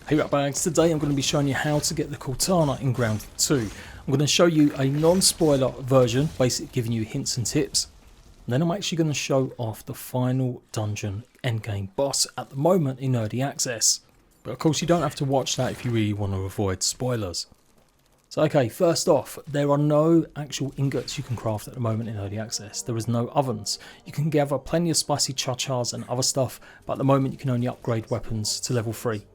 Hey Ratbags, today I'm going to be showing you how to get the Cortana in Grounded 2. I'm going to show you a non-spoiler version, basically giving you hints and tips. And then I'm actually going to show off the final dungeon endgame boss at the moment in early access. But of course you don't have to watch that if you really want to avoid spoilers. So okay, first off, there are no actual ingots you can craft at the moment in early access. There is no ovens. You can gather plenty of spicy cha-chas and other stuff, but at the moment you can only upgrade weapons to level 3.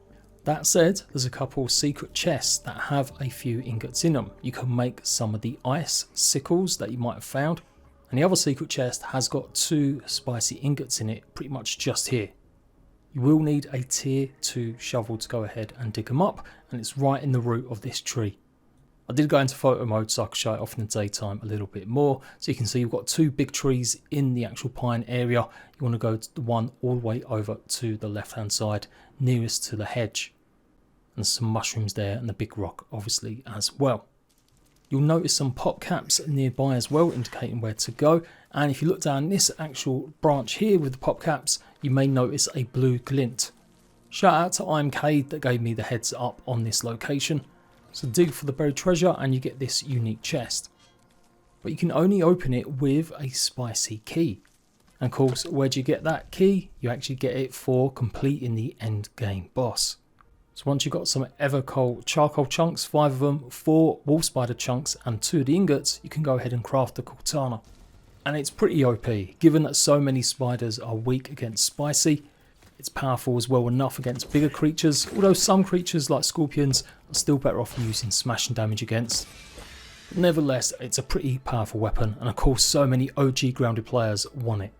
That said, there's a couple secret chests that have a few ingots in them. You can make some of the ice sickles that you might have found. And the other secret chest has got 2 spicy ingots in it, pretty much just here. You will need a tier 2 shovel to go ahead and dig them up, and it's right in the root of this tree. I did go into photo mode so I could show it off in the daytime a little bit more. So you can see you've got 2 big trees in the actual pine area. You want to go to the one all the way over to the left hand side, nearest to the hedge. And some mushrooms there and the big rock obviously as well. You'll notice some pop caps nearby as well, indicating where to go. And if you look down this actual branch here with the pop caps, you may notice a blue glint. Shout out to IMK that gave me the heads up on this location. So dig for the buried treasure and you get this unique chest. But you can only open it with a spicy key. And of course, where do you get that key? You actually get it for completing the end game boss. So once you've got some Evercoal charcoal chunks, 5 of them, 4 wolf spider chunks and 2 of the ingots, you can go ahead and craft the Coaltana. And it's pretty OP, given that so many spiders are weak against spicy. It's powerful as well enough against bigger creatures, although some creatures like scorpions are still better off using smashing damage against. But nevertheless, it's a pretty powerful weapon, and of course so many OG grounded players want it.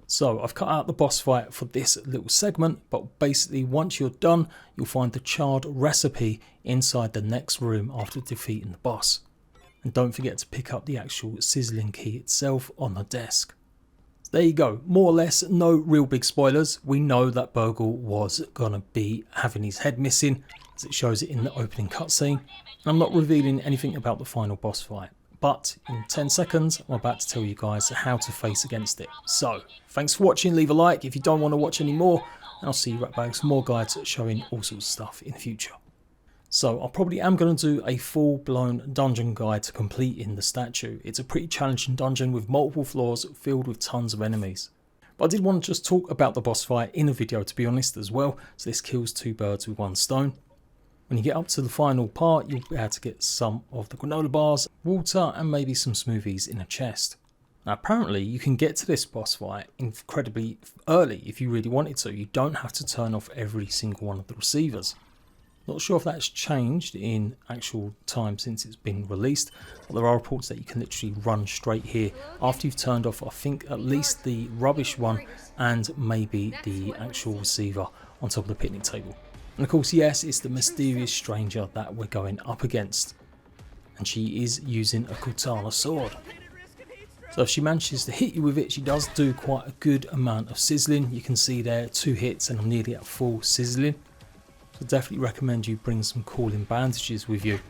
So I've cut out the boss fight for this little segment, but basically once you're done, you'll find the charred recipe inside the next room after defeating the boss. And don't forget to pick up the actual sizzling key itself on the desk. There you go, more or less no real big spoilers. We know that Burgle was gonna be having his head missing, as it shows it in the opening cutscene. I'm not revealing anything about the final boss fight, but in 10 seconds I'm about to tell you guys how to face against it. So thanks for watching, leave a like if you don't want to watch any more, and I'll see you Ratbags more guides showing all sorts of stuff in the future. So I probably am going to do a full-blown dungeon guide to completing the statue. It's a pretty challenging dungeon with multiple floors filled with tons of enemies. But I did want to just talk about the boss fight in a video, to be honest, as well. So this kills 2 birds with 1 stone. When you get up to the final part, you'll be able to get some of the granola bars, water and maybe some smoothies in a chest. Now apparently you can get to this boss fight incredibly early if you really wanted to. You don't have to turn off every single one of the receivers. Not sure if that's changed in actual time since it's been released, but there are reports that you can literally run straight here after you've turned off, I think, at least the rubbish one and maybe the actual receiver on top of the picnic table. And of course, yes, it's the mysterious stranger that we're going up against, and she is using a Cortana sword. So if she manages to hit you with it, she does do quite a good amount of sizzling. You can see there 2 hits and I'm nearly at full sizzling. So definitely recommend you bring some cooling bandages with you.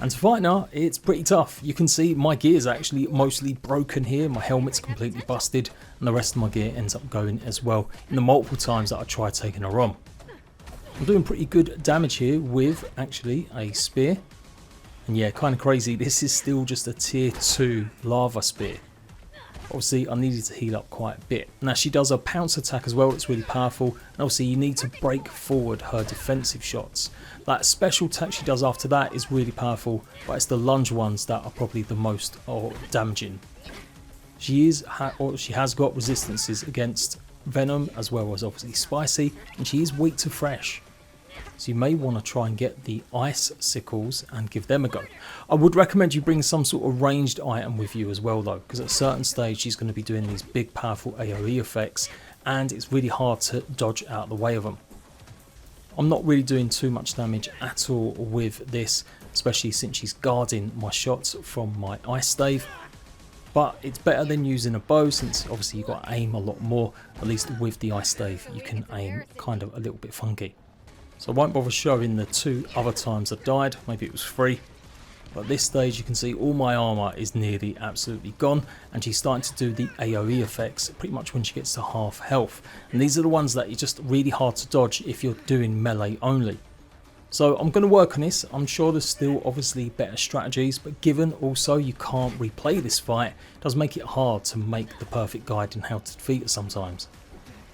And to fight now, it's pretty tough. You can see my gear is actually mostly broken here. My helmet's completely busted and the rest of my gear ends up going as well in the multiple times that I try taking her on. I'm doing pretty good damage here with actually a spear. And yeah, kind of crazy, this is still just a tier 2 lava spear. Obviously I needed to heal up quite a bit. Now she does a pounce attack as well, it's really powerful, and obviously you need to break forward her defensive shots. That special attack she does after that is really powerful, but it's the lunge ones that are probably the most damaging. She has got resistances against venom as well as obviously spicy, and she is weak to fresh. So you may want to try and get the ice sickles and give them a go. I would recommend you bring some sort of ranged item with you as well though, because at a certain stage she's going to be doing these big powerful AoE effects and it's really hard to dodge out of the way of them. I'm not really doing too much damage at all with this, especially since she's guarding my shots from my ice stave. But it's better than using a bow, since obviously you've got to aim a lot more. At least with the ice stave you can aim kind of a little bit funky. So I won't bother showing the 2 other times I died, maybe it was 3. But at this stage you can see all my armour is nearly absolutely gone, and she's starting to do the AoE effects pretty much when she gets to half health. And these are the ones that are just really hard to dodge if you're doing melee only. So I'm going to work on this. I'm sure there's still obviously better strategies, but given also you can't replay this fight, it does make it hard to make the perfect guide on how to defeat it sometimes.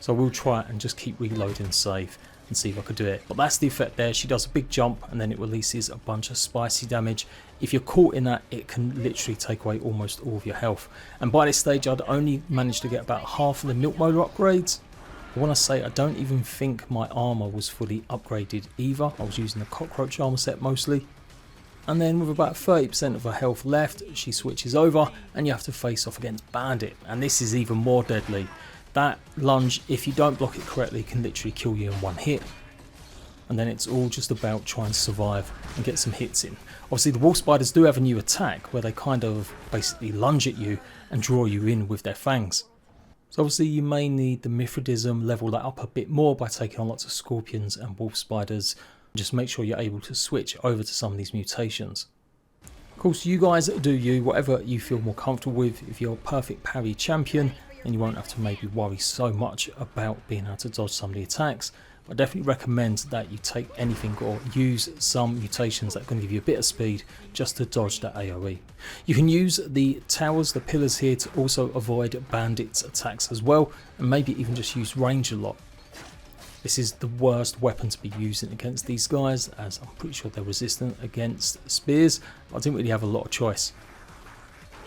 So we'll try it and just keep reloading and save and see if I could do it. But that's the effect there. She does a big jump and then it releases a bunch of spicy damage. If you're caught in that, it can literally take away almost all of your health. And by this stage, I'd only managed to get about half of the milk motor upgrades. But when I say I don't even think my armor was fully upgraded either. I was using the cockroach armor set mostly. And then with about 30% of her health left, she switches over and you have to face off against Bandit. And this is even more deadly. That lunge, if you don't block it correctly, can literally kill you in one hit. And then it's all just about trying to survive and get some hits in. Obviously the wolf spiders do have a new attack where they kind of basically lunge at you and draw you in with their fangs. So obviously you may need the Mithridism, level that up a bit more by taking on lots of scorpions and wolf spiders. Just make sure you're able to switch over to some of these mutations. Of course you guys do you, whatever you feel more comfortable with. If you're a perfect parry champion, then you won't have to maybe worry so much about being able to dodge some of the attacks. I definitely recommend that you take anything or use some mutations that are going to give you a bit of speed just to dodge that AoE. You can use the towers, the pillars here to also avoid bandits attacks as well, and maybe even just use range a lot. This is the worst weapon to be using against these guys, as I'm pretty sure they're resistant against spears. I didn't really have a lot of choice.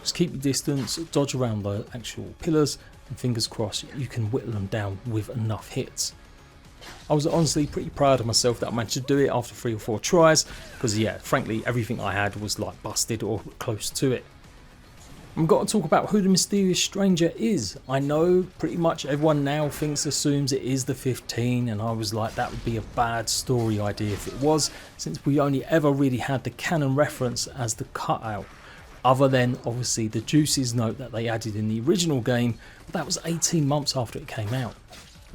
Just keep your distance, dodge around the actual pillars, and fingers crossed you can whittle them down with enough hits. I was honestly pretty proud of myself that I managed to do it after 3 or 4 tries, because yeah, frankly everything I had was like busted or close to it. I've got to talk about who the mysterious stranger is. I know pretty much everyone now assumes it is the 15, and I was like, that would be a bad story idea if it was, since we only ever really had the canon reference as the cutout. Other than obviously the Juices note that they added in the original game, but that was 18 months after it came out.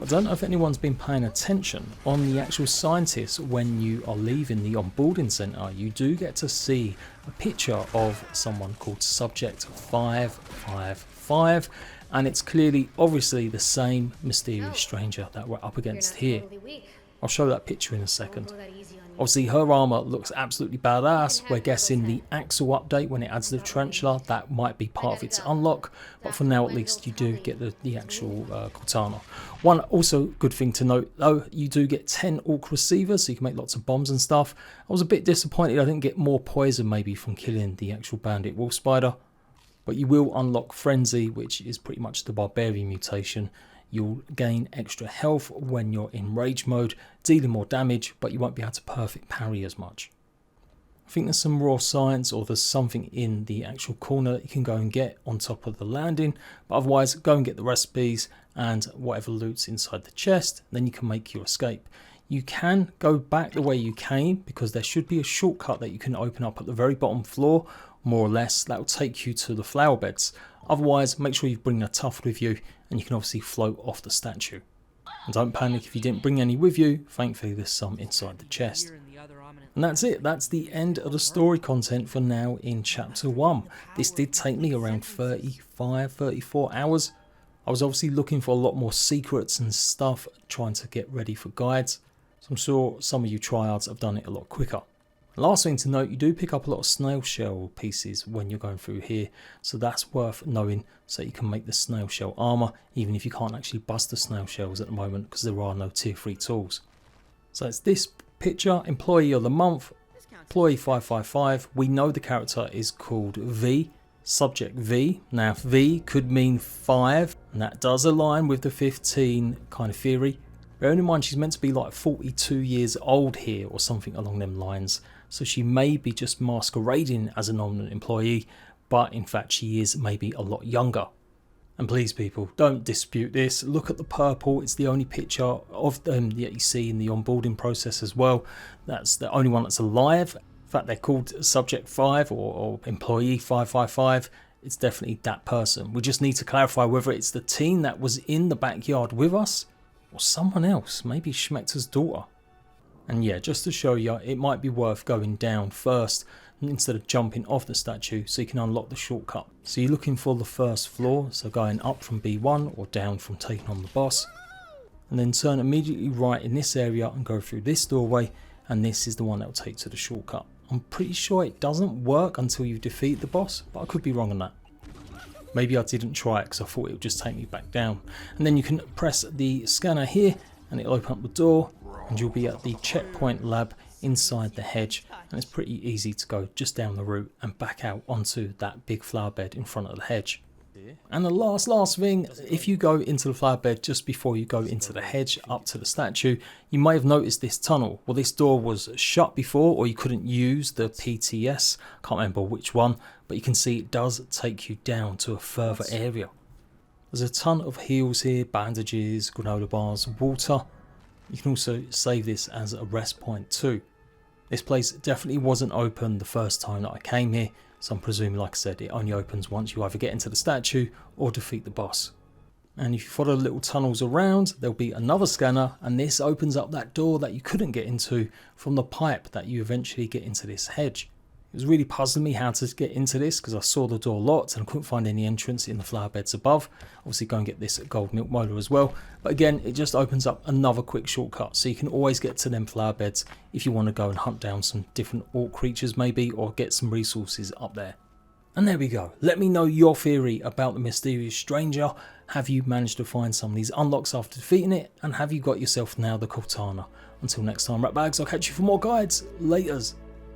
I don't know if anyone's been paying attention on the actual scientists. When you are leaving the onboarding center, you do get to see a picture of someone called Subject 555, and it's clearly obviously the same mysterious stranger that we're up against here. I'll show that picture in a second. Obviously her armor looks absolutely badass. We're guessing the Axle update, when it adds the tarantula, that might be part of its unlock, but for now at least you do get the actual Cortana. One also good thing to note though, you do get 10 Orc receivers, so you can make lots of bombs and stuff. I was a bit disappointed I didn't get more poison maybe from killing the actual bandit wolf spider, but you will unlock Frenzy, which is pretty much the barbarian mutation. You'll gain extra health when you're in rage mode, dealing more damage, but you won't be able to perfect parry as much. I think there's some raw science, or there's something in the actual corner that you can go and get on top of the landing, but otherwise go and get the recipes and whatever loot's inside the chest, then you can make your escape. You can go back the way you came, because there should be a shortcut that you can open up at the very bottom floor, more or less, that will take you to the flower beds. Otherwise, make sure you bring a tuft with you, and you can obviously float off the statue. And don't panic if you didn't bring any with you, thankfully there's some inside the chest. And that's it, that's the end of the story content for now in chapter 1. This did take me around 34 hours. I was obviously looking for a lot more secrets and stuff, trying to get ready for guides. So I'm sure some of you tryhards have done it a lot quicker. Last thing to note, you do pick up a lot of snail shell pieces when you're going through here, so that's worth knowing, so you can make the snail shell armor, even if you can't actually bust the snail shells at the moment because there are no tier 3 tools. So it's this picture, employee of the month, employee 555. We know the character is called V, subject V. Now V could mean 5, and that does align with the 15 kind of theory. Bearing in mind she's meant to be like 42 years old here or something along them lines. So she may be just masquerading as a nominal employee, but in fact she is maybe a lot younger. And please people, don't dispute this. Look at the purple. It's the only picture of them that you see in the onboarding process as well. That's the only one that's alive. In fact, they're called Subject 5 or Employee 555. It's definitely that person. We just need to clarify whether it's the teen that was in the backyard with us or someone else, maybe Schmechter's daughter. And yeah, just to show you, it might be worth going down first instead of jumping off the statue so you can unlock the shortcut. So you're looking for the first floor, so going up from B1 or down from taking on the boss. And then turn immediately right in this area and go through this doorway, and this is the one that will take to the shortcut. I'm pretty sure it doesn't work until you defeat the boss, but I could be wrong on that. Maybe I didn't try it because I thought it would just take me back down. And then you can press the scanner here and it'll open up the door and you'll be at the checkpoint lab inside the hedge, and it's pretty easy to go just down the route and back out onto that big flower bed in front of the hedge. And the last thing, if you go into the flower bed just before you go into the hedge up to the statue, you may have noticed this tunnel. Well, this door was shut before, or you couldn't use the PTS, can't remember which one, but you can see it does take you down to a further area. There's a ton of heals here, bandages, granola bars, water. You can also save this as a rest point too. This place definitely wasn't open the first time that I came here, so I'm presuming, like I said, it only opens once you either get into the statue or defeat the boss. And if you follow the little tunnels around, there'll be another scanner, and this opens up that door that you couldn't get into from the pipe that you eventually get into this hedge. It was really puzzling me how to get into this because I saw the door locked and I couldn't find any entrance in the flower beds above. Obviously go and get this gold milk molar as well. But again, it just opens up another quick shortcut, so you can always get to them flower beds if you want to go and hunt down some different orc creatures maybe, or get some resources up there. And there we go. Let me know your theory about the mysterious stranger. Have you managed to find some of these unlocks after defeating it? And have you got yourself now the Cortana? Until next time, Ratbags, I'll catch you for more guides. Laters.